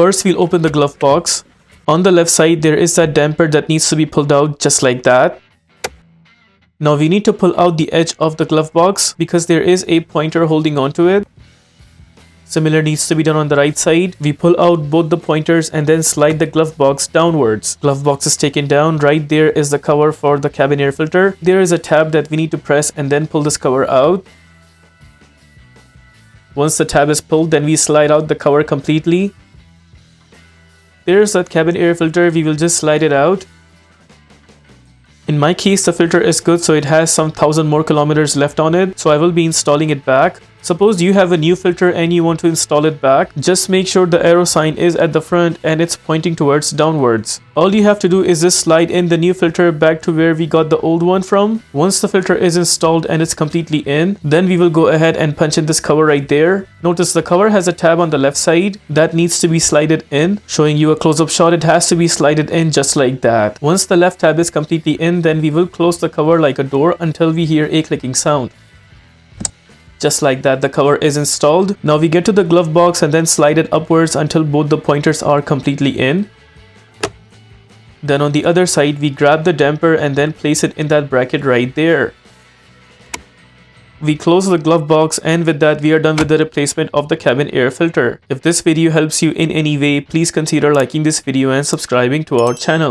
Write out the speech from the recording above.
First, we'll open the glove box. On the left side, there is that damper that needs to be pulled out just like that. Now we need to pull out the edge of the glove box because there is a pointer holding onto it. Similar needs to be done on the right side. We pull out both the pointers and then slide the glove box downwards. Glove box is taken down. Right there is the cover for the cabin air filter. There is a tab that we need to press and then pull this cover out. Once the tab is pulled, then we slide out the cover completely. There's that cabin air filter. We will just slide it out. In my case, the filter is good, so it has some 1000 more kilometers left on it, so I will be installing it back. Suppose you have a new filter and you want to install it back, just make sure the arrow sign is at the front and it's pointing towards downwards. All you have to do is just slide in the new filter back to where we got the old one from. Once the filter is installed and it's completely in, then we will go ahead and punch in this cover right there. Notice the cover has a tab on the left side that needs to be slided in. Showing you a close-up shot, it has to be slided in just like that. Once the left tab is completely in, then we will close the cover like a door until we hear a clicking sound. Just like that, the cover is installed. Now we get to the glove box and then slide it upwards until both the pointers are completely in. Then on the other side, we grab the damper and then place it in that bracket right there. We close the glove box, and with that we are done with the replacement of the cabin air filter. If this video helps you in any way, please consider liking this video and subscribing to our channel.